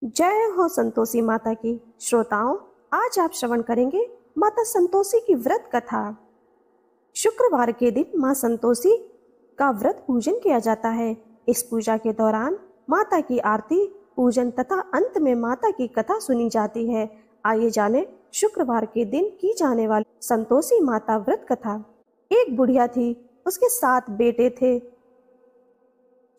जय हो संतोषी माता की। श्रोताओं, आज आप श्रवण करेंगे माता संतोषी की व्रत कथा। शुक्रवार के दिन मां संतोषी का व्रत पूजन किया जाता है। इस पूजा के दौरान माता की आरती, पूजन तथा अंत में माता की कथा सुनी जाती है। आइए जाने शुक्रवार के दिन की जाने वाली संतोषी माता व्रत कथा। एक बुढ़िया थी, उसके 7 बेटे थे।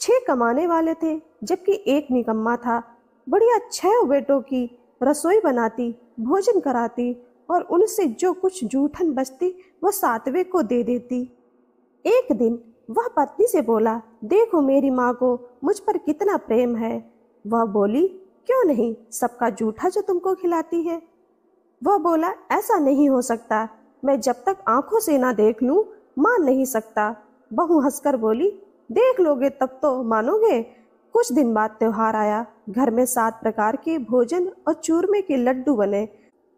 6 कमाने वाले थे जबकि एक निकम्मा था। बुढ़िया 6 बेटों की रसोई बनाती, भोजन कराती और उनसे जो कुछ जूठन बचती वह 7वें को दे देती। एक दिन वह पत्नी से बोला, देखो मेरी माँ को मुझ पर कितना प्रेम है। वह बोली, क्यों नहीं, सबका जूठा जो तुमको खिलाती है। वह बोला, ऐसा नहीं हो सकता, मैं जब तक आंखों से ना देख लूं मान नहीं सकता। बहू हंसकर बोली, देख लोगे तब तो मानोगे। कुछ दिन बाद त्योहार आया। घर में 7 प्रकार के भोजन और चूरमे के लड्डू बने।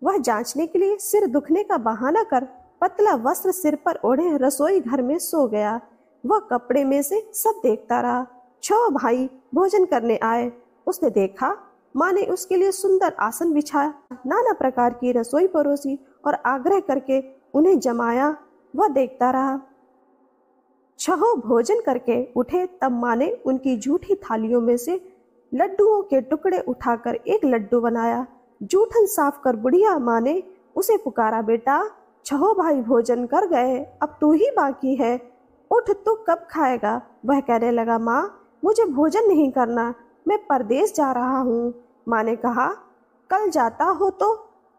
वह जांचने के लिए सिर दुखने का बहाना कर पतला वस्त्र सिर पर ओढ़े रसोई घर में सो गया। वह कपड़े में से सब देखता रहा। 6 भाई भोजन करने आए। उसने देखा माँ ने उसके लिए सुंदर आसन बिछाया, नाना प्रकार की रसोई परोसी और आग्रह करके उन्हें जमाया। वह देखता रहा। 6 भोजन करके उठे तब माँ ने उनकी जूठी थालियों में से लड्डुओं के टुकड़े उठाकर एक लड्डू बनाया। जूठन साफ कर बुढ़िया माँ ने उसे पुकारा, बेटा 6 भाई भोजन कर गए, अब तू ही बाकी है, उठ तो कब खाएगा। वह कहने लगा, माँ मुझे भोजन नहीं करना, मैं परदेश जा रहा हूँ। माँ ने कहा, कल जाता हो तो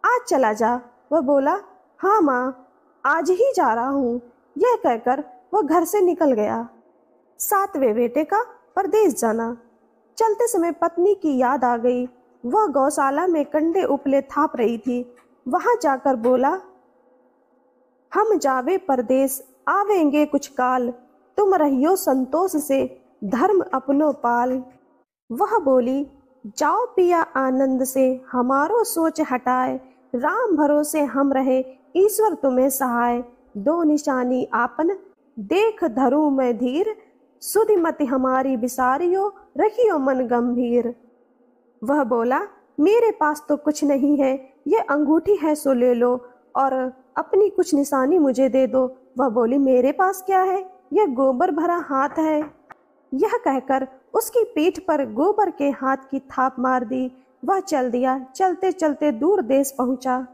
आज चला जा। वह बोला, हाँ माँ आज ही जा रहा हूँ। यह कहकर वह घर से निकल गया। 7वें बेटे का परदेश जाना। चलते समय पत्नी की याद आ गई। वह गौशाला में कंडे उपले थाप रही थी। वहां जाकर बोला, हम जावे परदेश आवेंगे कुछ काल, तुम रहियो संतोष से धर्म अपनो पाल। वह बोली, जाओ पिया आनंद से हमारो सोच हटाए, राम भरोसे हम रहे ईश्वर तुम्हें सहाय। 2 निशानी आपन देख धरू मैं धीर, सुधि मति हमारी बिसारियो रखियो मन गंभीर। वह बोला, मेरे पास तो कुछ नहीं है, ये अंगूठी है सो ले लो और अपनी कुछ निशानी मुझे दे दो। वह बोली, मेरे पास क्या है, यह गोबर भरा हाथ है। यह कहकर उसकी पीठ पर गोबर के हाथ की थाप मार दी। वह चल दिया। चलते चलते दूर देश पहुंचा।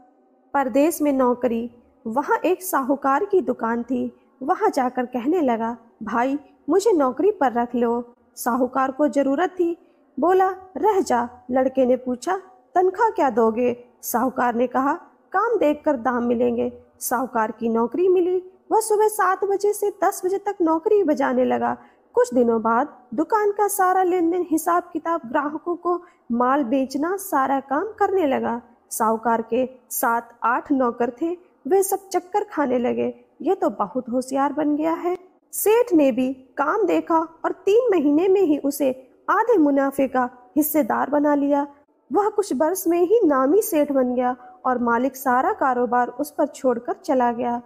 परदेश में नौकरी। वहां एक साहूकार की दुकान थी। वहां जाकर कहने लगा, भाई मुझे नौकरी पर रख लो। साहूकार को जरूरत थी। बोला, रह जा। लड़के ने पूछा, तनख्वाह क्या दोगे। साहूकार ने कहा, काम देखकर दाम मिलेंगे। साहूकार की नौकरी मिली। वह सुबह 7 बजे से 10 बजे तक नौकरी बजाने लगा। कुछ दिनों बाद दुकान का सारा लेन देन, हिसाब किताब, ग्राहकों को माल बेचना, सारा काम करने लगा। साहूकार के 7-8 नौकर थे। वे सब चक्कर खाने लगे, ये तो बहुत होशियार बन गया है। सेठ ने भी काम देखा और 3 महीने में ही उसे आधे मुनाफे का हिस्सेदार बना लिया। वह कुछ वर्ष में ही नामी सेठ बन गया और मालिक सारा कारोबार उस पर छोड़कर चला गया।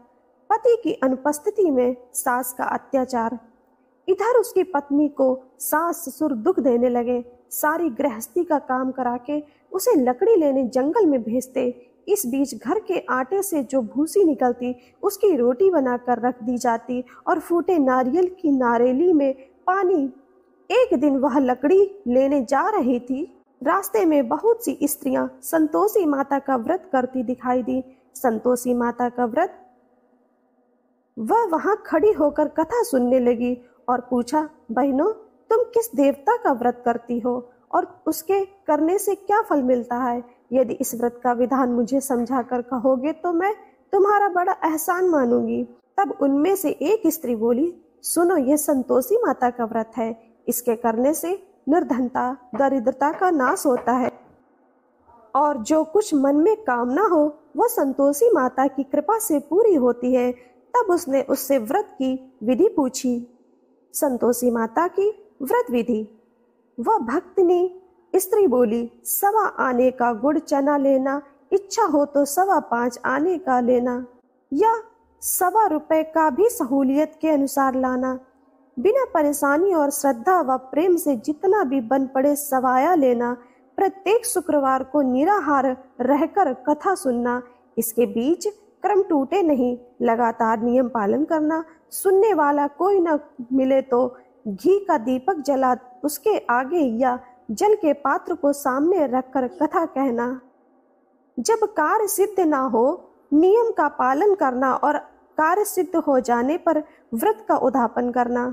पति की अनुपस्थिति में सास का अत्याचार। इधर उसकी पत्नी को सास ससुर दुख देने लगे। सारी गृहस्थी का काम करा के उसे लकड़ी लेने जंगल में भेजते। इस बीच घर के आटे से जो भूसी निकलती उसकी रोटी बनाकर रख दी जाती और फूटे नारियल की नारेली में पानी। एक दिन वह लकड़ी लेने जा रही थी। रास्ते में बहुत सी स्त्रियां संतोषी माता का व्रत करती दिखाई दी। संतोषी माता का व्रत। वह वहां खड़ी होकर कथा सुनने लगी और पूछा, बहनों तुम किस देवता का व्रत करती हो और उसके करने से क्या फल मिलता है। यदि इस व्रत का विधान मुझे समझा कर कहोगे तो मैं तुम्हारा बड़ा एहसान मानूंगी। तब उनमें से एक स्त्री बोली, सुनो, यह संतोषी माता का व्रत है। इसके करने से निर्धनता, दरिद्रता का नाश होता है और जो कुछ मन में कामना हो वह संतोषी माता की कृपा से पूरी होती है। तब उसने उससे व्रत की विधि पूछी। संतोषी माता की व्रत विधि। वह भक्तिनी स्त्री बोली, 1.25 आने का गुड़ चना लेना, इच्छा हो तो 5.25 आने का लेना, या 1.25 रुपए का भी सहूलियत के अनुसार लाना। बिना परेशानी और श्रद्धा व प्रेम से जितना भी बन पड़े सवाया लेना। प्रत्येक शुक्रवार को निराहार रहकर कथा सुनना, इसके बीच क्रम टूटे नहीं, लगातार नियम पालन करना, सुनने वाला कोई न मिले तो घी का दीपक जला उसके आगे या जल के पात्र को सामने रखकर कथा कहना। जब कार्य सिद्ध ना हो, नियम का पालन करना और कार्य सिद्ध हो जाने पर व्रत का उद्यापन करना।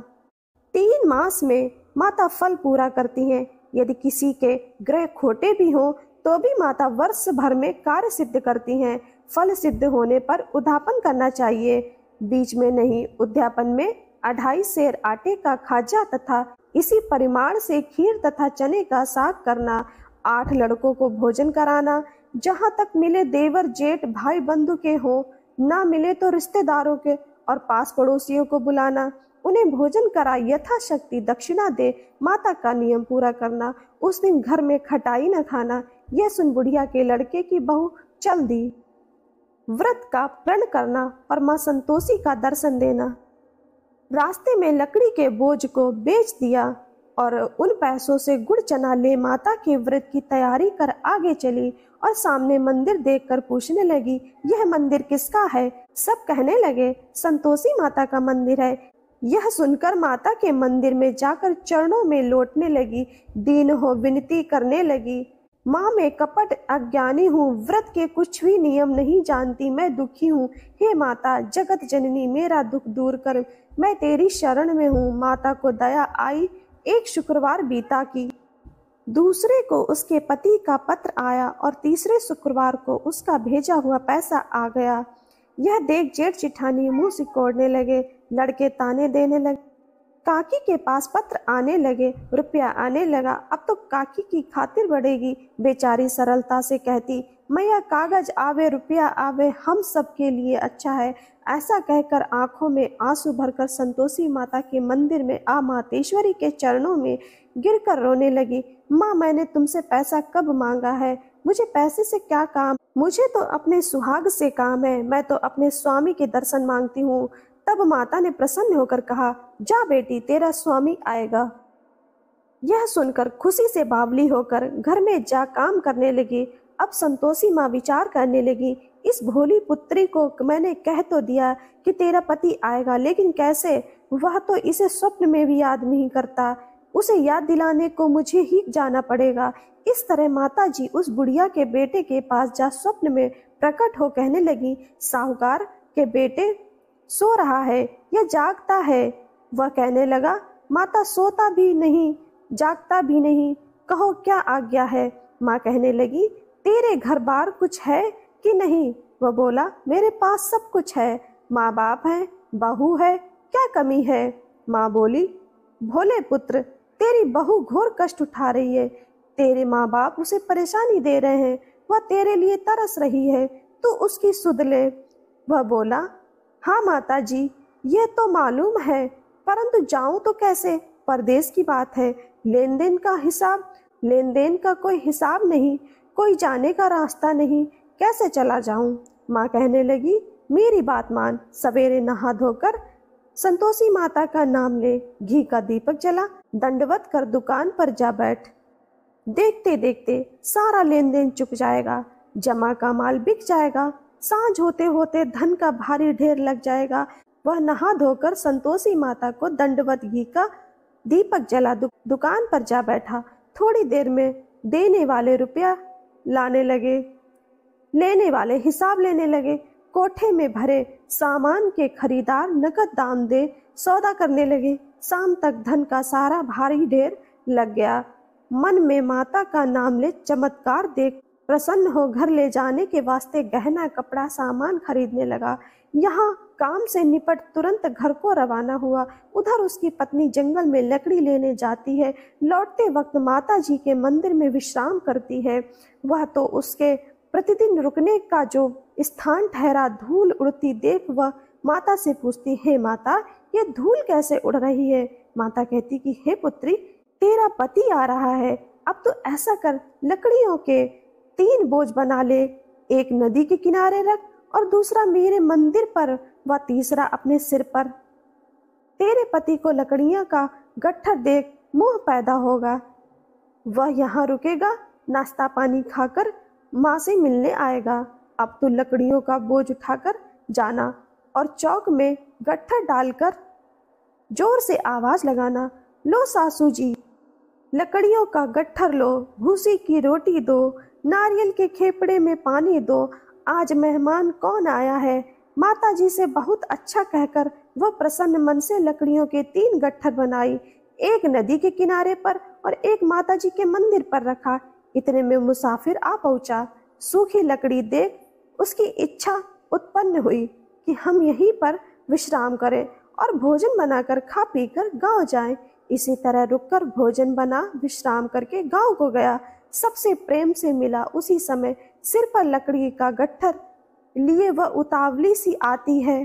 3 मास में माता फल पूरा करती हैं। यदि किसी के ग्रह खोटे भी हों तो भी माता वर्ष भर में कार्य सिद्ध करती हैं। फल सिद्ध होने पर उद्यापन करना चाहिए, बीच में नहीं। उद्यापन में 2.5 सेर आटे का खाजा तथा इसी परिमाण से खीर तथा चने का साग करना। 8 लड़कों को भोजन कराना, जहाँ तक मिले देवर जेठ भाई बंधु के हो, ना मिले तो रिश्तेदारों के और पास पड़ोसियों को बुलाना, उन्हें भोजन करा यथाशक्ति दक्षिणा दे माता का नियम पूरा करना। उस दिन घर में खटाई न खाना। यह सुन बुढ़िया के लड़के की बहू चल दी। व्रत का प्रण करना और मां संतोषी का दर्शन देना। रास्ते में लकड़ी के बोझ को बेच दिया और उन पैसों से गुड़ चना ले माता के व्रत की तैयारी कर आगे चली और सामने मंदिर देखकर पूछने लगी, यह मंदिर किसका है? सब कहने लगे, संतोषी माता का मंदिर है। यह सुनकर माता के मंदिर में जाकर चरणों में लौटने लगी, दीन हो विनती करने लगी, माँ मैं कपट अज्ञानी हूँ, व्रत के कुछ भी नियम नहीं जानती, मैं दुखी हूँ। हे माता जगत जननी मेरा दुख दूर कर, मैं तेरी शरण में हूँ। माता को दया आई। एक शुक्रवार बीता की, दूसरे को उसके पति का पत्र आया और तीसरे शुक्रवार को उसका भेजा हुआ पैसा आ गया। यह देख जेठ जिठानी मुंह सिकोड़ने लगे, लड़के ताने देने लगे। काकी के पास पत्र आने लगे, रुपया आने लगा। अब तो काकी की खातिर बढ़ेगी। बेचारी सरलता से कहती, मैया कागज आवे रुपया आवे, हम सब के लिए अच्छा है। ऐसा कहकर आंखों में आंसू भरकर संतोषी माता के मंदिर में आ मातेश्वरी के चरणों में गिरकर रोने लगी। माँ मैंने तुमसे पैसा कब मांगा है? मुझे पैसे से क्या काम? मुझे तो अपने सुहाग से काम है। मैं तो अपने स्वामी के दर्शन मांगती हूँ। तब माता ने प्रसन्न होकर कहा, जा बेटी तेरा स्वामी आएगा। यह सुनकर खुशी से बावली होकर घर में जा काम करने लगी। अब संतोषी माँ विचार करने लगी, इस भोली पुत्री को मैंने कह तो दिया कि तेरा पति आएगा, लेकिन कैसे? वह तो इसे स्वप्न में भी याद नहीं करता। उसे याद दिलाने को मुझे ही जाना पड़ेगा। इस तरह माता जी उस बुढ़िया के बेटे के पास जा स्वप्न में प्रकट हो कहने लगी, साहूकार के बेटे सो रहा है या जागता है? वह कहने लगा, माता सोता भी नहीं जागता भी नहीं, कहो क्या आज्ञा है? माँ कहने लगी, तेरे घर बार कुछ है कि नहीं? वह बोला, मेरे पास सब कुछ है, माँ बाप है, बहू है, क्या कमी है? माँ बोली, भोले पुत्र तेरी बहू घोर कष्ट उठा रही है, तेरे माँ बाप उसे परेशानी दे रहे हैं, वह तेरे लिए तरस रही है, तू उसकी सुध ले। वह बोला, हाँ माता जी यह तो मालूम है, परंतु जाऊं तो कैसे? परदेश की बात है, लेन देन का कोई हिसाब नहीं, कोई जाने का रास्ता नहीं, कैसे चला जाऊं? माँ कहने लगी, मेरी बात मान, सवेरे नहा धोकर संतोषी माता का नाम ले, घी का दीपक जला, दंडवत कर दुकान पर जा बैठ। देखते देखते सारा लेन देन चुक जाएगा, जमा का माल बिक जाएगा, सांझ होते होते धन का भारी ढेर लग जाएगा। वह नहा धोकर संतोषी माता को दंडवत घी का दीपक जला दुकान पर जा बैठा। थोड़ी देर में देने वाले रुपया लाने लगे, लेने वाले हिसाब लेने लगे। कोठे में भरे सामान के खरीदार नकद दाम दे सौदा करने लगे। शाम तक धन का सारा भारी ढेर लग गया। मन में माता का नाम ले चमत्कार देख प्रसन्न हो घर ले जाने के वास्ते गहना कपड़ा सामान खरीदने लगा। यहाँ काम से निपट तुरंत घर को रवाना हुआ। उधर उसकी पत्नी जंगल में लकड़ी लेने जाती है। लौटते वक्त माता जी के मंदिर में विश्राम करती है। वह तो उसके प्रतिदिन रुकने का जो स्थान ठहरा। धूल उड़ती देख वह माता से पूछती, हे माता ये धूल कैसे उड़ रही है? माता कहती कि हे पुत्री तेरा पति आ रहा है, अब तो ऐसा कर लकड़ियों के 3 बोझ बना ले, एक नदी के किनारे रख और दूसरा मेरे मंदिर पर व तीसरा अपने सिर पर। तेरे पति को लकड़ियां का गट्ठर देख मोह पैदा होगा, वह यहाँ रुकेगा नाश्ता पानी खाकर माँ से मिलने आएगा। अब तो लकड़ियों का बोझ उठाकर जाना और चौक में गट्ठर डालकर जोर से आवाज लगाना, लो सासू जी, लकड़ियों का गट्ठर लो, भूसी की रोटी दो, नारियल के खेपड़े में पानी दो, आज मेहमान कौन आया है। माता जी से बहुत अच्छा कहकर वह प्रसन्न मन से लकड़ियों के 3 गट्ठर बनाई, एक नदी के किनारे पर और एक माता जी के मंदिर पर रखा। इतने में मुसाफिर आ पहुंचा। सूखी लकड़ी देख उसकी इच्छा उत्पन्न हुई कि हम यहीं पर विश्राम करें और भोजन बनाकर खा पीकर गांव जाएं। इसी तरह रुककर भोजन बना विश्राम करके गांव को गया। सबसे प्रेम से मिला। उसी समय सिर पर लकड़ी का गट्ठर लिए वह उतावली सी आती है।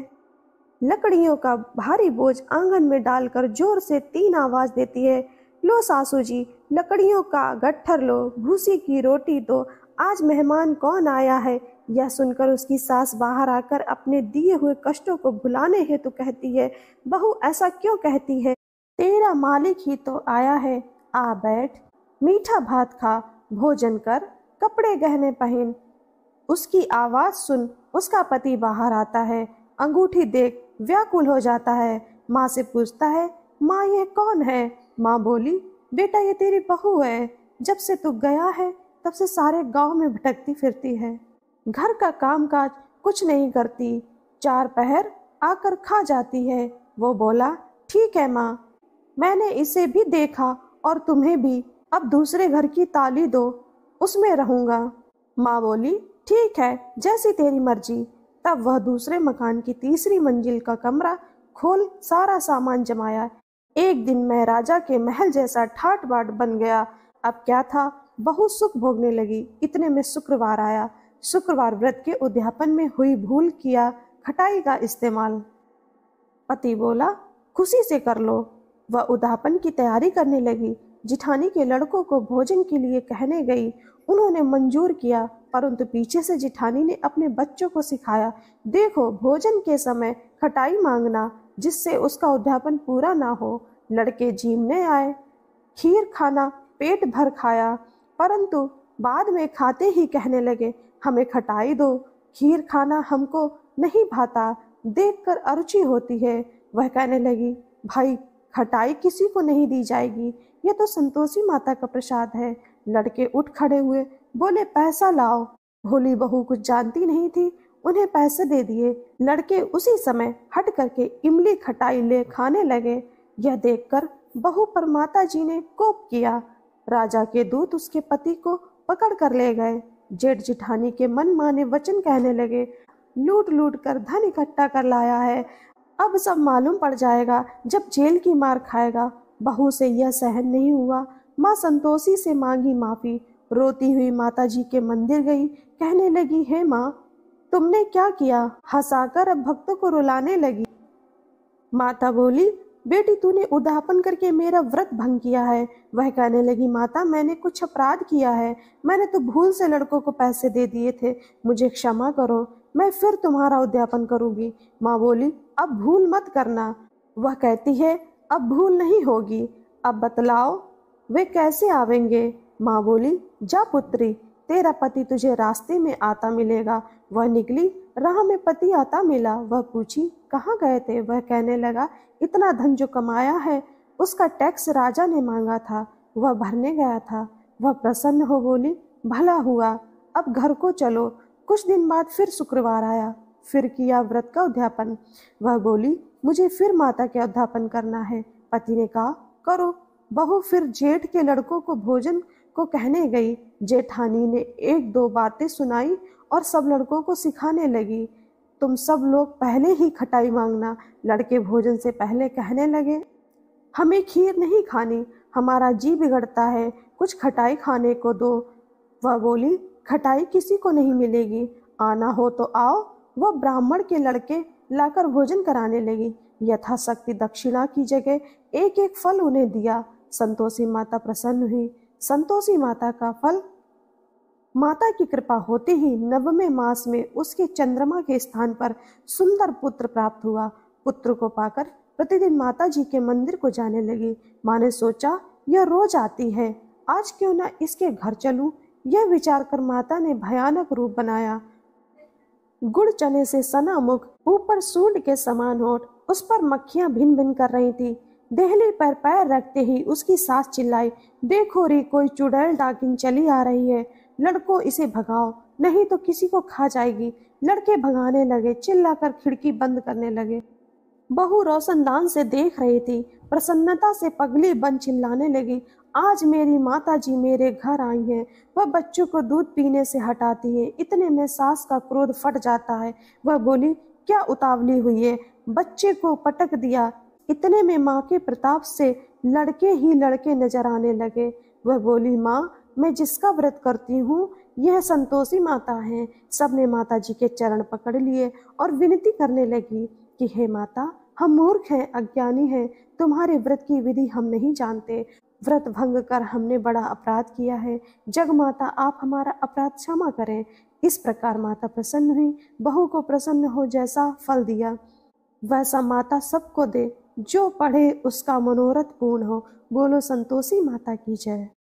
लकड़ियों का भारी बोझ आंगन में डालकर जोर से 3 आवाज देती है, लो सासू जी, लकड़ियों का गट्ठर लो, भूसी की रोटी दो, आज मेहमान कौन आया है। यह सुनकर उसकी सास बाहर आकर अपने दिए हुए कष्टों को भुलाने हेतु कहती है, बहू ऐसा क्यों कहती है, तेरा मालिक ही तो आया है, आ बैठ, मीठा भात खा, भोजन कर, कपड़े गहने पहन। उसकी आवाज सुन उसका पति बाहर आता है, अंगूठी देख व्याकुल हो जाता है। माँ से पूछता है, माँ ये कौन है। माँ बोली, बेटा ये तेरी बहू है, जब से तू गया है तब से सारे गांव में भटकती फिरती है, घर का कामकाज कुछ नहीं करती, 4 पहर आकर खा जाती है। वो बोला, ठीक है माँ, मैंने इसे भी देखा और तुम्हें भी, अब दूसरे घर की ताली दो, उसमें रहूंगा। माँ बोली, ठीक है, जैसी तेरी मर्जी। तब वह दूसरे मकान की 3री मंजिल का कमरा खोल सारा सामान जमाया। एक दिन मैं राजा के महल जैसा ठाट बाट बन गया। अब क्या था, बहुत सुख भोगने लगी। इतने में शुक्रवार आया। शुक्रवार व्रत के उद्यापन में हुई भूल किया खटाई का इस्तेमाल। पति बोला, खुशी से कर लो। वह उद्यापन की तैयारी करने लगी। जिठानी के लड़कों को भोजन के लिए कहने गई। उन्होंने मंजूर किया, परंतु पीछे से जिठानी ने अपने बच्चों को सिखाया, देखो भोजन के समय खटाई मांगना, जिससे उसका उद्यापन पूरा ना हो। लड़के जीमने आए, खीर खाना पेट भर खाया, परंतु बाद में खाते ही कहने लगे, हमें खटाई दो, खीर खाना हमको नहीं भाता, देखकर अरुचि होती है। वह कहने लगी, भाई खटाई किसी को नहीं दी जाएगी, यह तो संतोषी माता का प्रसाद है। लड़के उठ खड़े हुए, बोले, पैसा लाओ। भोली बहू कुछ जानती नहीं थी, उन्हें पैसे दे दिए। लड़के उसी समय हट करके इमली खटाई ले खाने लगे। यह देखकर बहू पर माता जी ने कोप किया। राजा के दूत उसके पति को पकड़ कर ले गए। जेठ जिठानी के मन माने वचन कहने लगे, लूट लूट कर धन इकट्ठा कर लाया है, अब सब मालूम पड़ जाएगा जब जेल की मार खाएगा। बहू से यह सहन नहीं हुआ। माँ संतोषी से मांगी माफी। रोती हुई माता जी के मंदिर गई। कहने लगी, हे माँ, तुमने क्या किया। हंसाकर अब भक्तों को रुलाने लगी। माता बोली, बेटी तूने उद्यापन करके मेरा व्रत भंग किया है। वह कहने लगी, माता मैंने कुछ अपराध किया है, मैंने तो भूल से लड़कों को पैसे दे दिए थे, मुझे क्षमा करो, मैं फिर तुम्हारा उद्यापन करूंगी। माँ बोली, अब भूल मत करना। वह कहती है, अब भूल नहीं होगी, अब बतलाओ वे कैसे आवेंगे। माँ बोली, जा पुत्री, तेरा पति तुझे रास्ते में आता मिलेगा। वह निकली, राह में पति आता मिला। वह पूछी, कहाँ गए थे। वह कहने लगा, इतना धन जो कमाया है उसका टैक्स राजा ने मांगा था, वह भरने गया था। वह प्रसन्न हो बोली, भला हुआ, अब घर को चलो। कुछ दिन बाद फिर शुक्रवार आया, फिर किया व्रत का उद्यापन। वह बोली, मुझे फिर माता के उद्यापन करना है। पति ने कहा, करो। बहू फिर जेठ के लड़कों को भोजन को कहने गई। जेठानी ने 1-2 बातें सुनाई और सब लड़कों को सिखाने लगी, तुम सब लोग पहले ही खटाई मांगना। लड़के भोजन से पहले कहने लगे, हमें खीर नहीं खानी, हमारा जी बिगड़ता है, कुछ खटाई खाने को दो। वह बोली, खटाई किसी को नहीं मिलेगी, आना हो तो आओ। वह ब्राह्मण के लड़के लाकर भोजन कराने लगी। यथाशक्ति दक्षिणा की जगह एक एक फल उन्हें दिया। संतोषी माता प्रसन्न हुई। संतोषी माता का फल, माता की कृपा होते ही 9वें मास में उसके चंद्रमा के स्थान पर सुंदर पुत्र प्राप्त हुआ। पुत्र को पाकर प्रतिदिन माता जी के मंदिर को जाने लगी। माँ ने सोचा, यह रोज आती है, आज क्यों न इसके घर चलूं। यह विचार कर माता ने भयानक रूप बनाया। गुड़ चने से सना मुख, ऊपर सूंड के समान होठ, उस पर मक्खियां भिन भिन कर रही थी। देहली पर पैर रखते ही उसकी सास चिल्लाई, देखो रे, कोई चुड़ैल डाकिन चली आ रही है, लड़कों इसे भगाओ, नहीं तो किसी को खा जाएगी। लड़के भगाने लगे, चिल्लाकर खिड़की बंद करने लगे। बहू रोशनदान से देख रही थी, प्रसन्नता से पगली बन चिल्लाने लगी, आज मेरी माता जी मेरे घर आई हैं, वह बच्चों को दूध पीने से हटाती है। इतने में सास का क्रोध फट जाता है। वह बोली, क्या उतावली हुई है, बच्चे को पटक दिया। इतने में माँ के प्रताप से लड़के ही लड़के नजर आने लगे। वह बोली, माँ, मैं जिसका व्रत करती हूँ यह संतोषी माता है। सबने माता जी के चरण पकड़ लिए और विनती करने लगी कि हे माता, हम मूर्ख हैं, अज्ञानी हैं, तुम्हारे व्रत की विधि हम नहीं जानते, व्रत भंग कर हमने बड़ा अपराध किया है। जग माता, आप हमारा अपराध क्षमा करें। इस प्रकार माता प्रसन्न हुई, बहू को प्रसन्न हो जैसा फल दिया वैसा माता सबको दे, जो पढ़े उसका मनोरथ पूर्ण हो। बोलो संतोषी माता की जय।